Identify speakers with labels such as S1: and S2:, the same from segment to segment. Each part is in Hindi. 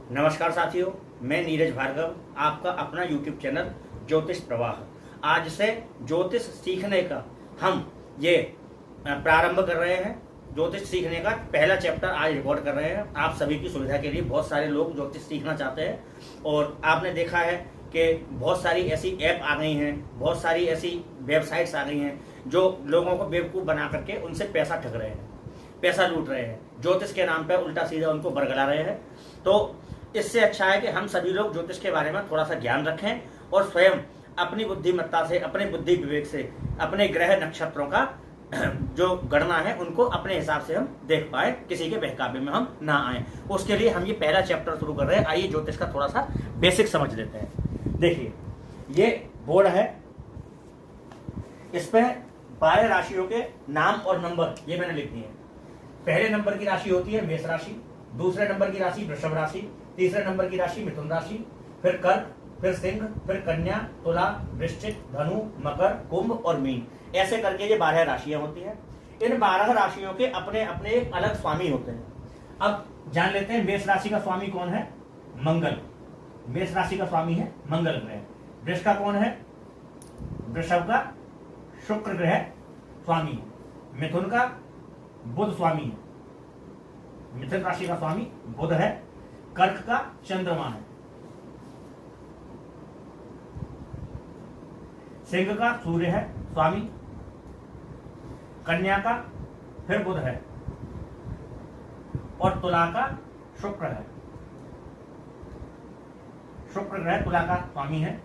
S1: नमस्कार साथियों, मैं नीरज भार्गव, आपका अपना YouTube चैनल ज्योतिष प्रवाह। आज से ज्योतिष सीखने का हम ये प्रारंभ कर रहे हैं। ज्योतिष सीखने का पहला चैप्टर आज रिकॉर्ड कर रहे हैं आप सभी की सुविधा के लिए। बहुत सारे लोग ज्योतिष सीखना चाहते हैं और आपने देखा है कि बहुत सारी ऐसी ऐप आ गई हैं, बहुत सारी ऐसी वेबसाइट्स आ गई हैं जो लोगों को बेवकूफ़ बना करके उनसे पैसा ठग रहे हैं, पैसा लूट रहे हैं, ज्योतिष के नाम पर उल्टा सीधा उनको बरगला रहे हैं। तो इससे अच्छा है कि हम सभी लोग ज्योतिष के बारे में थोड़ा सा ज्ञान रखें और स्वयं अपनी बुद्धिमत्ता से, अपने बुद्धि विवेक से, अपने ग्रह नक्षत्रों का जो गणना है उनको अपने हिसाब से हम देख पाए, किसी के बहकावे में हम ना आए। उसके लिए हम ये पहला चैप्टर शुरू कर रहे हैं। आइए ज्योतिष का थोड़ा सा बेसिक समझ लेते हैं। देखिए, ये बोर्ड है, इस पर 12 राशियों के नाम और नंबर ये मैंने लिख दिए हैं। पहले नंबर की राशि होती है मेष राशि, दूसरे नंबर की राशि वृषभ राशि, तीसरे नंबर की राशि मिथुन राशि, फिर कर्क, फिर सिंह, फिर कन्या, तुला, वृश्चिक, धनु, मकर, कुंभ और मीन। ऐसे करके ये 12 राशियां होती हैं। इन 12 राशियों के अपने अपने एक अलग स्वामी होते हैं। अब जान लेते हैं मेष राशि का स्वामी कौन है? मंगल। मेष राशि का स्वामी है मंगल ग्रह। वृष का कौन है? वृषभ का शुक्र ग्रह स्वामी है। मिथुन का बुध स्वामी है, मिथुन राशि का स्वामी बुध है। कर्क का चंद्रमा है। सिंह का सूर्य है स्वामी। कन्या का फिर बुध है और तुला का शुक्र है। शुक्र ग्रह तुला का स्वामी है।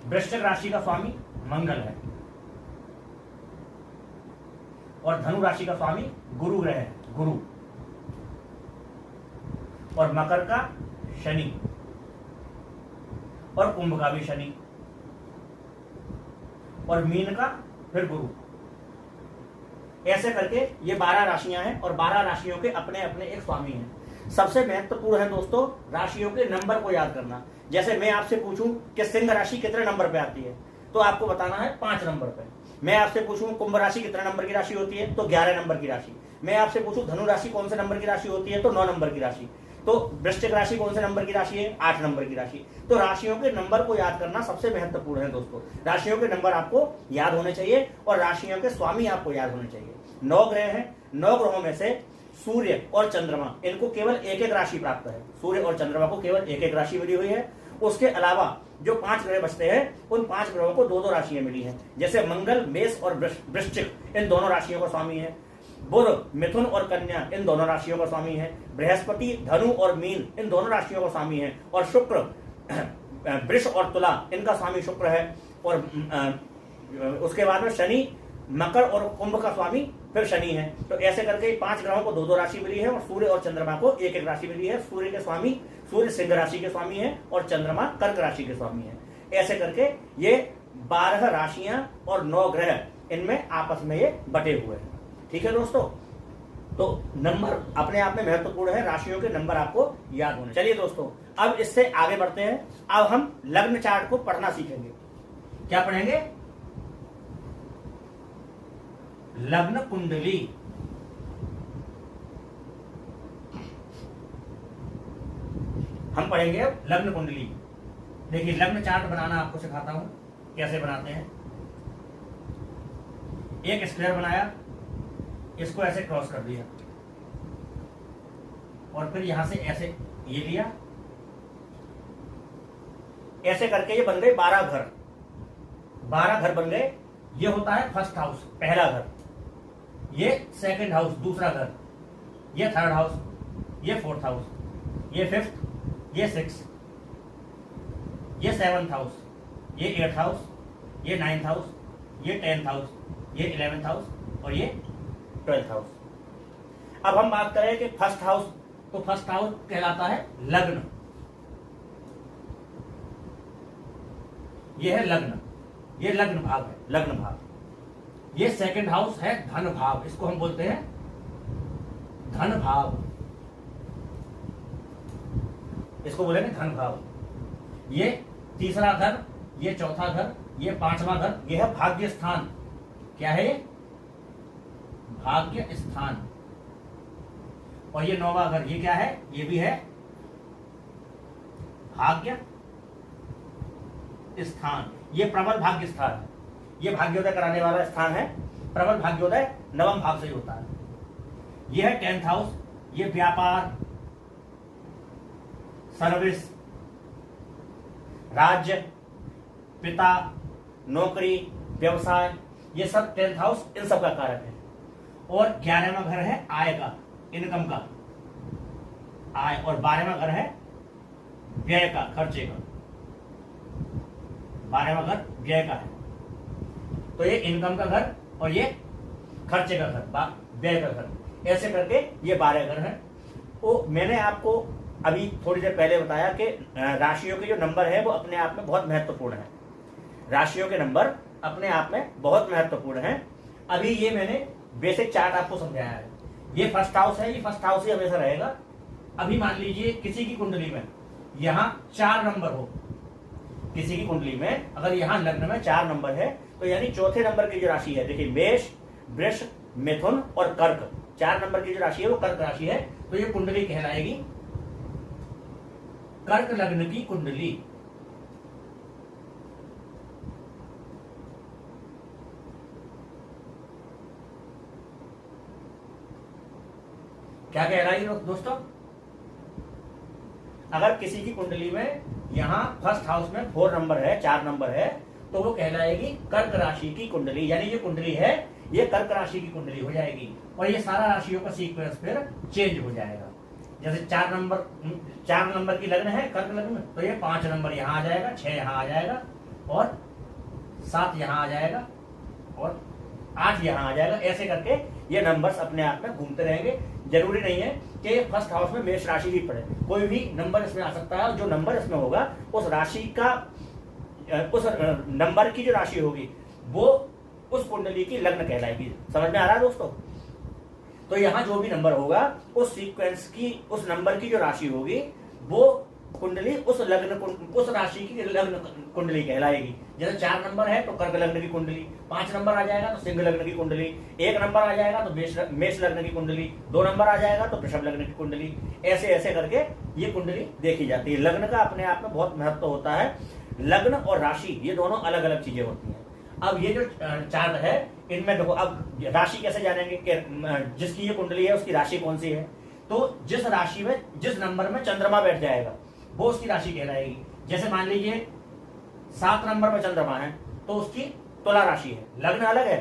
S1: वृश्चिक राशि का स्वामी मंगल है और धनु राशि का स्वामी गुरु ग्रह है, गुरु। और मकर का शनि और कुंभ का भी शनि और मीन का फिर गुरु। ऐसे करके ये 12 राशियां हैं और 12 राशियों के अपने अपने एक स्वामी हैं। सबसे महत्वपूर्ण है दोस्तों राशियों के नंबर को याद करना। जैसे मैं आपसे पूछूं कि सिंह राशि कितने नंबर पे आती है तो आपको बताना है 5 नंबर पे। मैं आपसे पूछूं कुंभ राशि कितने नंबर की राशि होती है तो 11 नंबर की राशि। मैं आपसे पूछूं धनु राशि कौन से नंबर की राशि होती है तो 9 नंबर की राशि। तो वृश्चिक राशि कौन से नंबर की राशि है? 8 नंबर की राशि। तो राशियों के नंबर को याद करना सबसे महत्वपूर्ण है दोस्तों। राशियों के नंबर आपको याद होने चाहिए और राशियों के स्वामी आपको याद होने चाहिए। 9 ग्रह हैं, 9 ग्रहों में से सूर्य और चंद्रमा इनको केवल एक एक राशि प्राप्त है। सूर्य और चंद्रमा को केवल एक एक राशि मिली हुई है। उसके अलावा जो 5 ग्रह बचते हैं उन 5 ग्रहों को 2-2 राशियां मिली हैं। जैसे मंगल, मेष और वृश्चिक इन दोनों राशियों का स्वामी है। बुध, मिथुन और कन्या इन दोनों राशियों का स्वामी है। बृहस्पति, धनु और मीन इन दोनों राशियों का स्वामी है। और शुक्र, वृष और तुला इनका स्वामी शुक्र है। और उसके बाद में शनि, मकर और कुंभ का स्वामी फिर शनि है। तो ऐसे करके 5 ग्रहों को 2-2 राशि मिली है और सूर्य और चंद्रमा को एक एक राशि मिली है। सूर्य के स्वामी, सूर्य सिंह राशि के स्वामी है और चंद्रमा कर्क राशि के स्वामी है। ऐसे करके ये 12 राशियां और 9 ग्रह इनमें आपस में ये बटे हुए हैं। ठीक है दोस्तों, तो नंबर अपने आप में महत्वपूर्ण है। राशियों के नंबर आपको याद होने। चलिए दोस्तों, अब इससे आगे बढ़ते हैं। अब हम लग्न चार्ट को पढ़ना सीखेंगे। क्या पढ़ेंगे? लग्न कुंडली। हम पढ़ेंगे अब लग्न कुंडली। देखिए, लग्न चार्ट बनाना आपको सिखाता हूं कैसे बनाते हैं। एक स्क्वायर बनाया, इसको ऐसे क्रॉस कर दिया और फिर यहां से ऐसे ये लिया। ऐसे करके ये बन गए 12 घर। 12 घर बन गए। ये होता है फर्स्ट हाउस, पहला घर। ये सेकंड हाउस, दूसरा घर। ये थर्ड हाउस, ये फोर्थ हाउस, ये फिफ्थ, ये सिक्स, ये सेवंथ हाउस, ये एट्थ हाउस, ये नाइन्थ हाउस, ये 10th हाउस, ये 11th हाउस और ये 12th हाउस। अब हम बात करें कि फर्स्ट हाउस, तो फर्स्ट हाउस कहलाता है लग्न। ये है लग्न, ये लग्न भाव है, लग्न भाव। ये सेकंड हाउस है धन भाव, इसको हम बोलते हैं धन भाव, इसको बोलेंगे धन भाव। ये तीसरा घर, ये चौथा घर, ये 5वां घर, ये है भाग्य स्थान। क्या है? भाग्य स्थान। और ये 9वां घर, ये क्या है? ये भी है भाग्य स्थान। ये प्रबल भाग्य स्थान है, ये भाग्योदय कराने वाला स्थान है। प्रबल भाग्योदय 9वें भाव से ही होता है। ये है 10th हाउस, ये व्यापार, सर्विस, राज्य, पिता, नौकरी, व्यवसाय, ये सब 10th हाउस इन सब का कारक है। और 11वां घर है आय का, इनकम का, आय। और 12वां घर है व्यय का, खर्चे का। 12वां घर व्यय का है, तो ये इनकम का घर और ये खर्चे का घर, व्यय का घर। ऐसे करके ये 12 घर हैं। वो मैंने आपको अभी थोड़ी देर पहले बताया कि राशियों के जो नंबर है वो अपने आप में बहुत महत्वपूर्ण है। राशियों के नंबर अपने आप में बहुत महत्वपूर्ण हैं। अभी ये मैंने बेसिक चार्ट आपको समझाया है। ये फर्स्ट हाउस है, ये फर्स्ट हाउस ही हमेशा रहेगा। अभी मान लीजिए किसी की कुंडली में यहाँ 4 नंबर हो, किसी की कुंडली में अगर यहाँ लग्न में 4 नंबर है, तो यानी चौथे नंबर की जो राशि है, देखिए मेष, वृष, मिथुन और कर्क, 4 नंबर की जो राशि है वो कर्क राशि है। तो ये कुंडली कहलाएगी कर्क लग्न की कुंडली। क्या कहलाएगी दोस्तों? अगर किसी की कुंडली में यहां फर्स्ट हाउस में 4 नंबर है, 4 नंबर है, तो वो कहलाएगी कर्क राशि की कुंडली। यानी ये कुंडली है, ये कर्क राशि की कुंडली हो जाएगी। और ये सारा राशियों का सीक्वेंस फिर चेंज हो जाएगा। जैसे 4 नंबर की लग्न है, कर्क लग्न, तो ये 5 नंबर यहाँ आ जाएगा, 6 यहाँ आ जाएगा और 7 यहाँ आ जाएगा और 8 यहाँ आ जाएगा। ऐसे करके ये नंबर्स अपने आप में घूमते रहेंगे। जरूरी नहीं है कि फर्स्ट हाउस में मेष राशि ही पड़े, कोई भी नंबर इसमें आ सकता है। और जो नंबर इसमें होगा उस राशि का, उस नंबर की जो राशि होगी वो उस कुंडली की लग्न कहलाएगी। समझ में आ रहा है दोस्तों? तो यहाँ जो भी नंबर होगा उस सीक्वेंस की, उस नंबर की जो राशि होगी वो कुंडली उस राशि की लग्न कुंडली कहलाएगी। जैसे 4 नंबर है तो कर्क लग्न की कुंडली, 5 नंबर आ जाएगा तो सिंह लग्न की कुंडली, 1 नंबर आ जाएगा तो मेष लग्न की कुंडली, 2 नंबर आ जाएगा तो वृषभ लग्न की कुंडली। ऐसे ऐसे करके ये कुंडली देखी जाती है। लग्न का अपने आप में बहुत महत्व होता है। लग्न और राशि ये दोनों अलग अलग चीजें होती हैं। अब ये जो चार्ट है इनमें देखो, अब राशि कैसे जानेंगे कि जिसकी ये कुंडली है उसकी राशि कौन सी है? तो जिस राशि में, जिस नंबर में चंद्रमा बैठ जाएगा वो उसकी राशि कहलाएगी। जैसे मान लीजिए 7 नंबर में चंद्रमा है तो उसकी तुला राशि है। लग्न अलग है,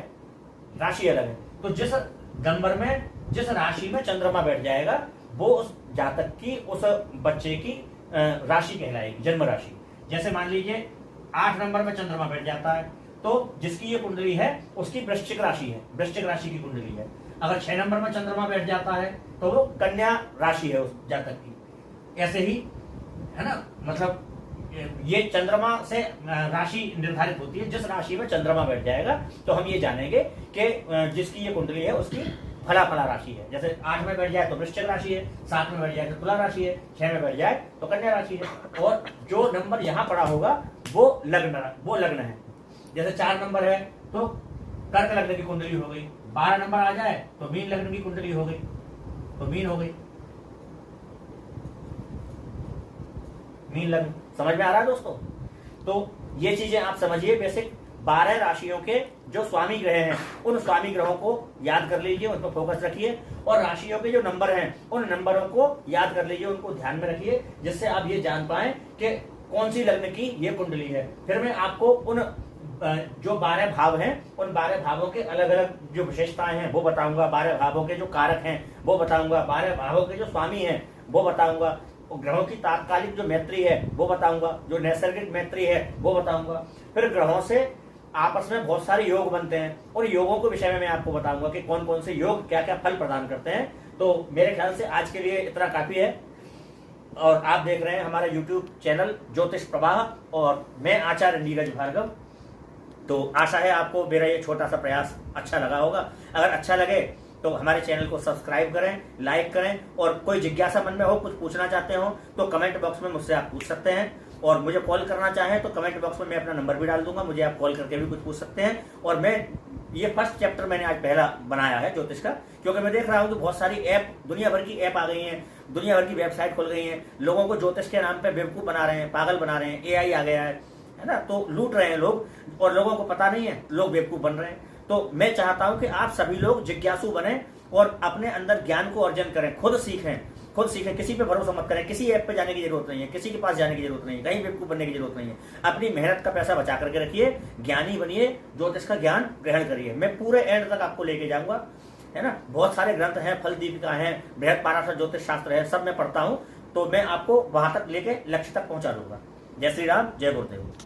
S1: राशि अलग है। तो जिस नंबर में, जिस राशि में चंद्रमा बैठ जाएगा वो उस जातक की, उस बच्चे की राशि कहलाएगी, जन्म राशि। जैसे मान लीजिए 8 नंबर में चंद्रमा बैठ जाता है तो जिसकी ये कुंडली है उसकी वृश्चिक राशि है, वृश्चिक राशि की कुंडली है। अगर 6 नंबर में चंद्रमा बैठ जाता है तो वो कन्या राशि है उस जातक की। ऐसे ही है ना, मतलब ये चंद्रमा से राशि निर्धारित होती है। जिस राशि में चंद्रमा बैठ जाएगा तो हम ये जानेंगे कि जिसकी ये कुंडली है उसकी फला राशि है। जैसे 8 में बैठ जाए तो वृश्चिक राशि है, 7 में बैठ जाए तो तुला राशि है, 6 में बैठ जाए तो कन्या राशि है। और जो नंबर यहाँ पड़ा होगा वो लग्न है। जैसे 4 नंबर है तो कर्क लग्न की कुंडली हो गई, 12 नंबर आ जाए तो मीन लग्न की कुंडली हो गई, तो मीन हो गई, मीन लग्न। समझ में आ रहा है दोस्तों? तो ये चीजें आप समझिए बेसिक। 12 राशियों के जो स्वामी ग्रह हैं उन स्वामी ग्रहों को याद कर लीजिए, उन पर फोकस रखिए। और राशियों के जो नंबर हैं उन नंबरों को याद कर लीजिए, उनको ध्यान में रखिए, जिससे आप ये जान पाए कि कौन सी लग्न की ये कुंडली है। फिर मैं आपको उन जो 12 भाव हैं उन 12 भावों के अलग अलग जो विशेषताएं हैं वो बताऊंगा, 12 भावों के जो कारक हैं वो बताऊंगा, 12 भावों के जो स्वामी हैं वो बताऊंगा, ग्रहों की तात्कालिक जो मैत्री है वो बताऊंगा, जो नैसर्गिक मैत्री है वो बताऊंगा। फिर ग्रहों से आपस में बहुत सारे योग बनते हैं, उन योगों के विषय में मैं आपको बताऊंगा कि कौन कौन से योग क्या क्या फल प्रदान करते हैं। तो मेरे ख्याल से आज के लिए इतना काफी है। और आप देख रहे हैं हमारा YouTube चैनल ज्योतिष प्रवाह और मैं आचार्य नीरज भार्गव। तो आशा है आपको मेरा ये छोटा सा प्रयास अच्छा लगा होगा। अगर अच्छा लगे तो हमारे चैनल को सब्सक्राइब करें, लाइक करें। और कोई जिज्ञासा मन में हो, कुछ पूछना चाहते हो तो कमेंट बॉक्स में मुझसे आप पूछ सकते हैं। और मुझे कॉल करना चाहें तो कमेंट बॉक्स में मैं अपना नंबर भी डाल दूंगा, मुझे आप कॉल करके भी कुछ पूछ सकते हैं। और मैं ये फर्स्ट चैप्टर मैंने आज पहला बनाया है ज्योतिष का, क्योंकि मैं देख रहा हूँ कि बहुत सारी ऐप, दुनिया भर की ऐप आ गई हैं, दुनिया भर की वेबसाइट खुल गई हैं, लोगों को ज्योतिष के नाम पे बेवकूफ़ बना रहे हैं, पागल बना रहे हैं, एआई आ गया है ना, तो लूट रहे हैं लोग, और लोगों को पता नहीं है, लोग बेवकूफ़ बन रहे हैं। तो मैं चाहता हूं कि आप सभी लोग जिज्ञासु बने और अपने अंदर ज्ञान को अर्जन करें, खुद सीखें, किसी पे भरोसा मत करें, किसी ऐप पे जाने की जरूरत नहीं है, किसी के पास जाने की जरूरत नहीं है, कहीं बेवकूफ बनने की जरूरत नहीं है। अपनी मेहनत का पैसा बचा करके रखिए, ज्ञानी बनिए, ज्योतिष का ज्ञान ग्रहण करिए। मैं पूरे एंड तक आपको लेके जाऊंगा, है ना। बहुत सारे ग्रंथ हैं, फल दीपिका है, बृहद पाराशर ज्योतिष शास्त्र है, सब मैं पढ़ता हूँ, तो मैं आपको वहां तक लेके लक्ष्य तक पहुंचा दूंगा। जय श्री राम, जय गुरुदेव।